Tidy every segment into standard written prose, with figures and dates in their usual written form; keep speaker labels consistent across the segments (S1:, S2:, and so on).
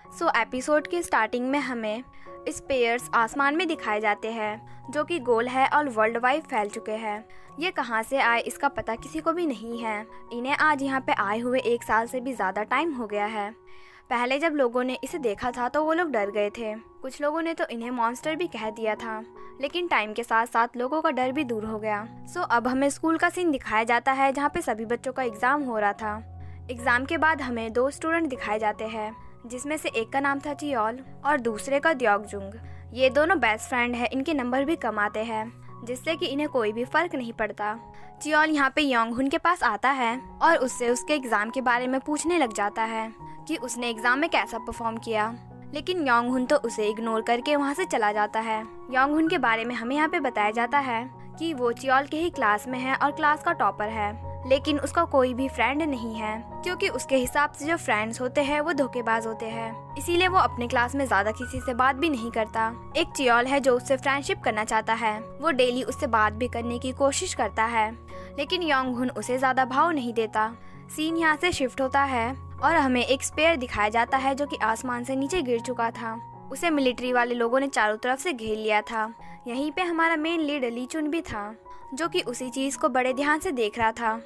S1: Episode की starting में हमें स्पेयर्स आसमान में दिखाए जाते हैं जो कि गोल है और वर्ल्ड वाइड फैल चुके हैं। ये कहाँ से आए इसका पता किसी को भी नहीं है। इन्हें आज यहाँ पे आए हुए 1 साल से भी ज़्यादा टाइम हो गया है। पहले जब लोगों ने इसे देखा था तो वो लोग डर गए थे। कुछ लोगों ने तो इन्हें मॉन्स्टर भी कह दिया था, लेकिन टाइम के साथ साथ लोगों का डर भी दूर हो गया। अब हमें स्कूल का सीन दिखाया जाता है जहाँ पे सभी बच्चों का एग्ज़ाम हो रहा था। एग्ज़ाम के बाद हमें 2 स्टूडेंट दिखाए जाते हैं, जिसमें से एक का नाम था चियोल और दूसरे का द्योगजुंग। ये दोनों बेस्ट फ्रेंड है। इनके नंबर भी कम आते हैं, जिससे कि इन्हें कोई भी फर्क नहीं पड़ता। चियोल यहाँ पे योंगहुन के पास आता है और उससे उसके एग्जाम के बारे में पूछने लग जाता है कि उसने एग्जाम में कैसा परफॉर्म किया, लेकिन योंगहुन तो उसे इग्नोर करके वहाँ से चला जाता है। योंगहुन के बारे में हमें यहाँ पे बताया जाता है कि वो चियोल के ही क्लास में है और क्लास का टॉपर है, लेकिन उसका कोई भी फ्रेंड नहीं है, क्योंकि उसके हिसाब से जो फ्रेंड्स होते हैं वो धोखेबाज होते हैं। इसीलिए वो अपने क्लास में ज्यादा किसी से बात भी नहीं करता। एक चियोल है जो उससे फ्रेंडशिप करना चाहता है। वो डेली उससे बात भी करने की कोशिश करता है, लेकिन योंगहुन उसे ज्यादा भाव नहीं देता। सीन यहाँ से शिफ्ट होता है और हमें एक स्पेयर दिखाया जाता है जो कि आसमान से नीचे गिर चुका था। उसे मिलिट्री वाले लोगों ने चारों तरफ से घेर लिया था। यहीं पे हमारा मेन लीड ली चुन भी था, जो कि उसी चीज को बड़े ध्यान से देख रहा था।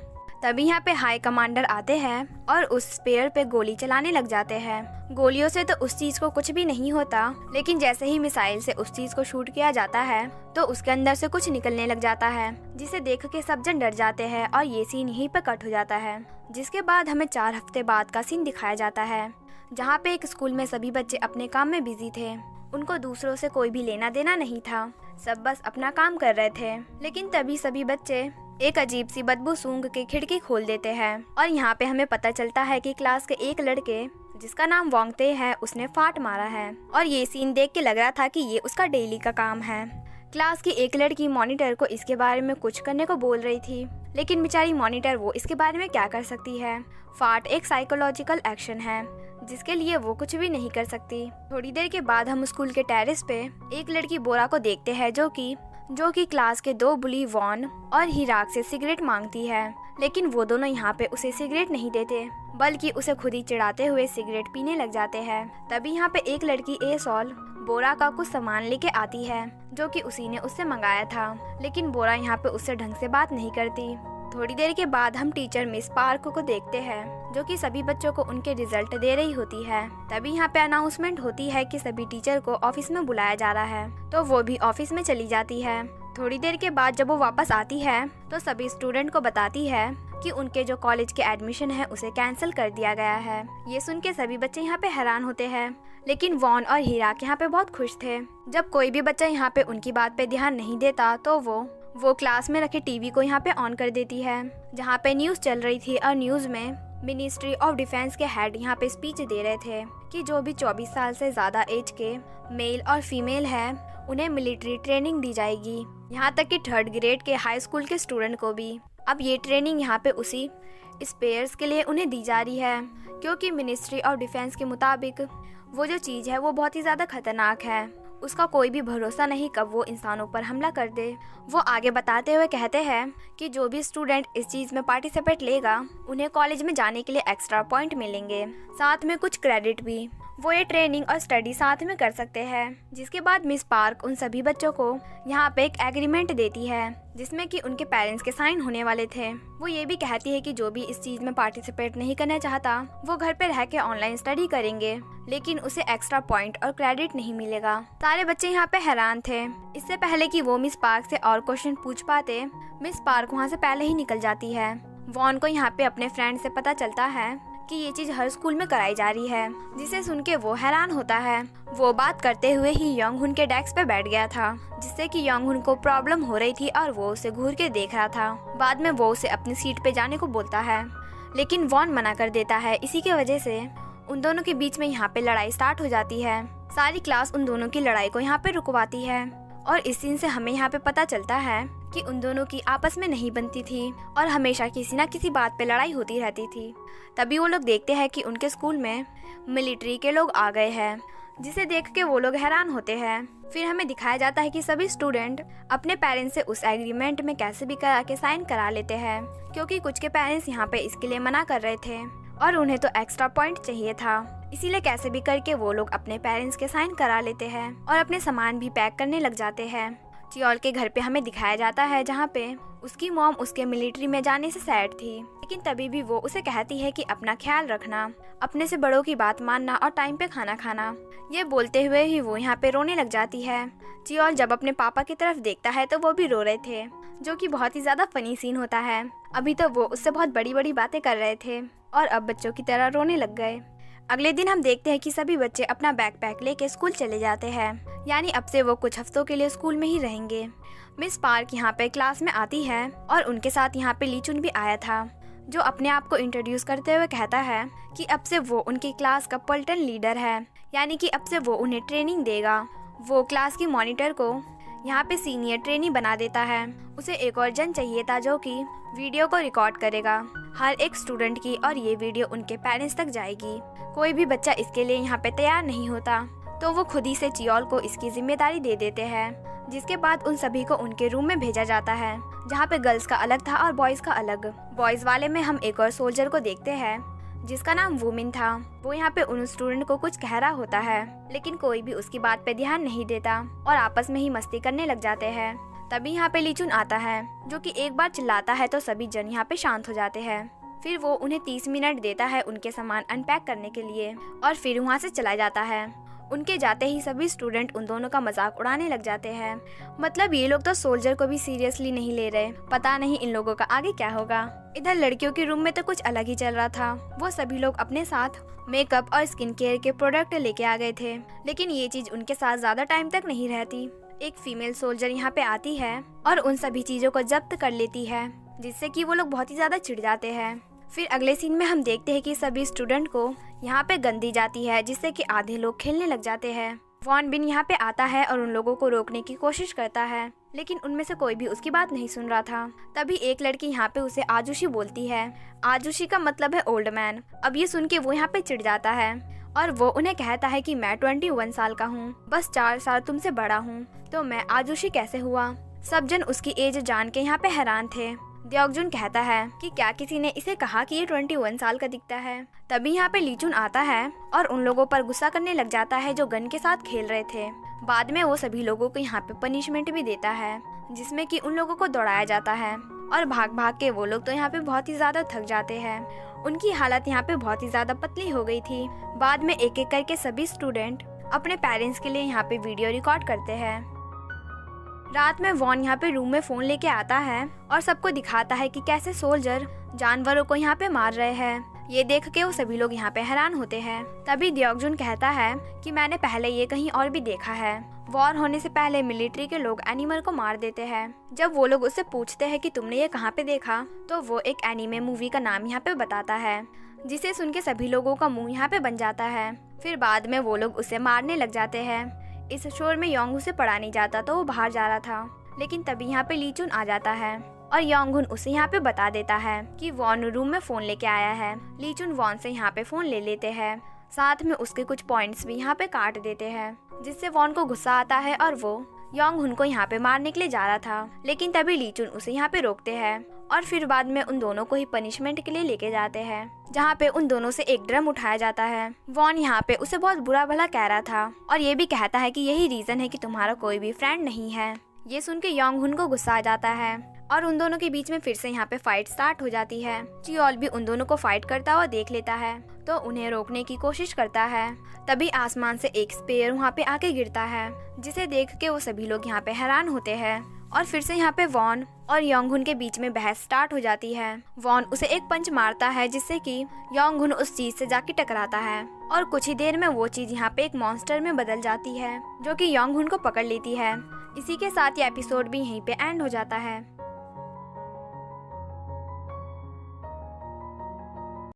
S1: तभी यहाँ पे हाई कमांडर आते हैं और उस स्पेयर पे गोली चलाने लग जाते हैं। गोलियों से तो उस चीज को कुछ भी नहीं होता, लेकिन जैसे ही मिसाइल से उस चीज को शूट किया जाता है तो उसके अंदर से कुछ निकलने लग जाता है, जिसे देख के सब जन डर जाते हैं और ये सीन यहीं पे कट हो जाता है। जिसके बाद हमें 4 हफ्ते बाद का सीन दिखाया जाता है, जहाँ पे एक स्कूल में सभी बच्चे अपने काम में बिजी थे। उनको दूसरों से कोई भी लेना देना नहीं था, सब बस अपना काम कर रहे थे। लेकिन तभी सभी बच्चे एक अजीब सी बदबू सूंघ के खिड़की खोल देते हैं और यहाँ पे हमें पता चलता है कि क्लास के एक लड़के जिसका नाम वोंगते है उसने फाट मारा है। और ये सीन देख के लग रहा था कि ये उसका डेली का काम है। क्लास की एक लड़की मॉनिटर को इसके बारे में कुछ करने को बोल रही थी, लेकिन बेचारी मॉनिटर वो इसके बारे में क्या कर सकती है। फाट एक साइकोलॉजिकल एक्शन है जिसके लिए वो कुछ भी नहीं कर सकती। थोड़ी देर के बाद हम स्कूल के टेरेस पे एक लड़की बोरा को देखते हैं जो कि क्लास के 2 बुली वॉन और हिराक से सिगरेट मांगती है, लेकिन वो दोनों यहाँ पे उसे सिगरेट नहीं देते, बल्कि उसे खुद ही चिढ़ाते हुए सिगरेट पीने लग जाते हैं। तभी यहाँ पे एक लड़की एसॉल बोरा का कुछ सामान लेके आती है जो कि उसी ने उससे मंगाया था, लेकिन बोरा यहाँ पे उससे ढंग से बात नहीं करती। थोड़ी देर के बाद हम टीचर मिस पार्क को देखते हैं, जो कि सभी बच्चों को उनके रिजल्ट दे रही होती है। तभी यहाँ पे अनाउंसमेंट होती है कि सभी टीचर को ऑफिस में बुलाया जा रहा है, तो वो भी ऑफिस में चली जाती है। थोड़ी देर के बाद जब वो वापस आती है तो सभी स्टूडेंट को बताती है कि उनके जो कॉलेज के एडमिशन है उसे कैंसिल कर दिया गया है। ये सुन के सभी बच्चे यहाँ पे हैरान होते हैं, लेकिन वॉन और हिराक यहाँ पे बहुत खुश थे। जब कोई भी बच्चा यहाँ पे उनकी बात पे ध्यान नहीं देता तो वो क्लास में रखे टीवी को यहाँ पे ऑन कर देती है, जहाँ पे न्यूज़ चल रही थी। और न्यूज़ में मिनिस्ट्री ऑफ डिफेंस के हेड यहाँ पे स्पीच दे रहे थे कि जो भी 24 साल से ज़्यादा एज के मेल और फीमेल है उन्हें मिलिट्री ट्रेनिंग दी जाएगी, यहाँ तक कि 3rd ग्रेड के हाई स्कूल के स्टूडेंट को भी। अब ये ट्रेनिंग यहाँ पे उसी स्पेयर्स के लिए उन्हें दी जा रही है, क्योंकि मिनिस्ट्री ऑफ डिफेंस के मुताबिक वो जो चीज़ है वो बहुत ही ज़्यादा खतरनाक है। उसका कोई भी भरोसा नहीं कब वो इंसानों पर हमला कर दे। वो आगे बताते हुए कहते हैं कि जो भी स्टूडेंट इस चीज़ में पार्टिसिपेट लेगा उन्हें कॉलेज में जाने के लिए एक्स्ट्रा पॉइंट मिलेंगे, साथ में कुछ क्रेडिट भी। वो ये ट्रेनिंग और स्टडी साथ में कर सकते हैं। जिसके बाद मिस पार्क उन सभी बच्चों को यहाँ पे एक एग्रीमेंट देती है, जिसमें कि उनके पेरेंट्स के साइन होने वाले थे। वो ये भी कहती है कि जो भी इस चीज में पार्टिसिपेट नहीं करना चाहता वो घर पे रह के ऑनलाइन स्टडी करेंगे, लेकिन उसे एक्स्ट्रा पॉइंट और क्रेडिट नहीं मिलेगा। सारे बच्चे यहाँ पे हैरान थे। इससे पहले कि वो मिस पार्क से और क्वेश्चन पूछ पाते, मिस पार्क वहाँ से पहले ही निकल जाती है। वॉन को यहाँ पे अपने फ्रेंड से पता चलता है कि ये चीज हर स्कूल में कराई जा रही है, जिसे सुन के वो हैरान होता है। वो बात करते हुए ही योंगहुन के डेस्क पे बैठ गया था, जिससे कि योंगहुन को प्रॉब्लम हो रही थी और वो उसे घूर के देख रहा था। बाद में वो उसे अपनी सीट पे जाने को बोलता है, लेकिन वॉन मना कर देता है। इसी की वजह से उन दोनों के बीच में यहाँ पे लड़ाई स्टार्ट हो जाती है। सारी क्लास उन दोनों की लड़ाई को यहाँ पे रुकवाती है और इस सीन से हमें यहाँ पे पता चलता है कि उन दोनों की आपस में नहीं बनती थी और हमेशा किसी ना किसी बात पे लड़ाई होती रहती थी। तभी वो लोग देखते हैं कि उनके स्कूल में मिलिट्री के लोग आ गए हैं, जिसे देख के वो लोग हैरान होते हैं। फिर हमें दिखाया जाता है कि सभी स्टूडेंट अपने पेरेंट्स से उस एग्रीमेंट में कैसे भी करा के साइन करा लेते हैं, क्योंकि कुछ के पेरेंट्स यहाँ पे इसके लिए मना कर रहे थे और उन्हें तो एक्स्ट्रा पॉइंट चाहिए था। इसीलिए कैसे भी करके वो लोग अपने पेरेंट्स के साइन करा लेते हैं और अपने सामान भी पैक करने लग जाते हैं। चियोल के घर पे हमें दिखाया जाता है जहाँ पे उसकी मॉम उसके मिलिट्री में जाने से सैड थी, लेकिन तभी भी वो उसे कहती है कि अपना ख्याल रखना, अपने से बड़ों की बात मानना और टाइम पे खाना खाना। ये बोलते हुए ही वो यहाँ पे रोने लग जाती है। चियोल जब अपने पापा की तरफ देखता है तो वो भी रो रहे थे, जो कि बहुत ही ज्यादा फनी सीन होता है। अभी तो वो उससे बहुत बड़ी बड़ी बातें कर रहे थे और अब बच्चों की तरह रोने लग गए। अगले दिन हम देखते हैं कि सभी बच्चे अपना बैकपैक लेके स्कूल चले जाते हैं, यानी अब से वो कुछ हफ्तों के लिए स्कूल में ही रहेंगे। मिस पार्क यहाँ पे क्लास में आती है और उनके साथ यहाँ पे ली चुन भी आया था, जो अपने आप को इंट्रोड्यूस करते हुए कहता है कि अब से वो उनकी क्लास का पलटन लीडर है, यानी कि अब से वो उन्हें ट्रेनिंग देगा। वो क्लास की मॉनिटर को यहाँ पे सीनियर ट्रेनी बना देता है। उसे एक और जन चाहिए था जो कि वीडियो को रिकॉर्ड करेगा हर एक स्टूडेंट की, और ये वीडियो उनके पेरेंट्स तक जाएगी। कोई भी बच्चा इसके लिए यहाँ पे तैयार नहीं होता, तो वो खुद ही से चियोल को इसकी जिम्मेदारी दे देते हैं। जिसके बाद उन सभी को उनके रूम में भेजा जाता है, जहाँ पे गर्ल्स का अलग था और बॉयज का अलग। बॉयज वाले में हम एक और सोल्जर को देखते हैं जिसका नाम वुमिन था। वो यहाँ पे उन स्टूडेंट को कुछ कह रहा होता है, लेकिन कोई भी उसकी बात पे ध्यान नहीं देता और आपस में ही मस्ती करने लग जाते हैं। तभी यहाँ पे ली चुन आता है, जो कि एक बार चिल्लाता है तो सभी जन यहाँ पे शांत हो जाते हैं। फिर वो उन्हें 30 मिनट देता है उनके सामान अनपैक करने के लिए और फिर वहाँ से चला जाता है। उनके जाते ही सभी स्टूडेंट उन दोनों का मजाक उड़ाने लग जाते हैं। मतलब ये लोग तो सोल्जर को भी सीरियसली नहीं ले रहे। पता नहीं इन लोगों का आगे क्या होगा। इधर लड़कियों के रूम में तो कुछ अलग ही चल रहा था। वो सभी लोग अपने साथ मेकअप और स्किन केयर के प्रोडक्ट लेके आ गए थे, लेकिन ये चीज उनके साथ ज्यादा टाइम तक नहीं रहती। एक फीमेल सोल्जर यहाँ पे आती है और उन सभी चीजों को जब्त कर लेती है, जिससे कि वो लोग बहुत ही ज्यादा चिढ़ जाते हैं। फिर अगले सीन में हम देखते हैं कि सभी स्टूडेंट को यहाँ पे गन दी जाती है, जिससे कि आधे लोग खेलने लग जाते हैं। वॉन बिन यहाँ पे आता है और उन लोगों को रोकने की कोशिश करता है, लेकिन उनमें से कोई भी उसकी बात नहीं सुन रहा था। तभी एक लड़की यहाँ पे उसे आजुशी बोलती है। आजुशी का मतलब है ओल्ड मैन। अब ये सुन के वो यहाँ पे चिढ़ जाता है और वो उन्हें कहता है कि मैं 21 साल का हूँ, बस 4 साल तुमसे बड़ा हूँ, तो मैं आजुशी कैसे हुआ। सब जन उसकी एज जान के यहाँ पे हैरान थे। द्योगजुन कहता है कि क्या किसी ने इसे कहा कि ये 21 साल का दिखता है। तभी यहाँ पे ली चुन आता है और उन लोगों पर गुस्सा करने लग जाता है जो गन के साथ खेल रहे थे। बाद में वो सभी लोगों को यहाँ पे पनिशमेंट भी देता है, जिसमें कि उन लोगों को दौड़ाया जाता है और भाग भाग के वो लोग तो यहाँ पे बहुत ही ज्यादा थक जाते हैं। उनकी हालत यहाँ पे बहुत ही ज्यादा पतली हो गई थी। बाद में एक एक करके सभी स्टूडेंट अपने पेरेंट्स के लिए यहाँ पे वीडियो रिकॉर्ड करते हैं। रात में वॉन यहाँ पे रूम में फोन लेके आता है और सबको दिखाता है कि कैसे सोल्जर जानवरों को यहाँ पे मार रहे हैं। ये देख के वो सभी लोग यहाँ पे हैरान होते हैं। तभी द्योगजुन कहता है कि मैंने पहले ये कहीं और भी देखा है। वॉर होने से पहले मिलिट्री के लोग एनिमल को मार देते हैं। जब वो लोग उससे पूछते हैं कि तुमने ये कहाँ पे देखा, तो वो एक एनीमे मूवी का नाम यहाँ पे बताता है, जिसे सुन के सभी लोगों का मुंह यहाँ पे बन जाता है। फिर बाद में वो लोग उसे मारने लग जाते हैं। इस शोर में योंग उसे पढ़ा नहीं जाता तो वो बाहर जा रहा था, लेकिन तभी यहाँ पे ली चुन आ जाता है और योंगहुन उसे यहाँ पे बता देता है कि वॉन रूम में फोन लेके आया है। ली चुन वॉन से यहाँ पे फोन ले लेते हैं, साथ में उसके कुछ पॉइंट्स भी यहाँ पे काट देते हैं, जिससे वॉन को गुस्सा आता है और वो योंगहुन को यहाँ पे मारने के लिए जा रहा था, लेकिन तभी ली चुन उसे यहाँ पे रोकते हैं और फिर बाद में उन दोनों को ही पनिशमेंट के लिए लेके जाते हैं, जहाँ पे उन दोनों से एक ड्रम उठाया जाता है। वॉन यहाँ पे उसे बहुत बुरा भला कह रहा था और ये भी कहता है कि यही रीजन है कि तुम्हारा कोई भी फ्रेंड नहीं है। ये सुन के योंगहुन को गुस्सा आ जाता है और उन दोनों के बीच में फिर से यहाँ पे फाइट स्टार्ट हो जाती है। चियोल भी उन दोनों को फाइट करता हुआ देख लेता है तो उन्हें रोकने की कोशिश करता है। तभी आसमान से एक स्पेयर वहाँ पे आके गिरता है, जिसे देख के वो सभी लोग यहाँ पे हैरान होते हैं और फिर से यहाँ पे वॉन और योंगहुन के बीच में बहस स्टार्ट हो जाती है। वॉन उसे एक पंच मारता है, जिससे कि योंगहुन उस चीज से जाके टकराता है और कुछ ही देर में वो चीज यहाँ पे एक मॉन्स्टर में बदल जाती है, जो कि योंगहुन को पकड़ लेती है। इसी के साथ ये एपिसोड भी यहीं पे एंड हो जाता है।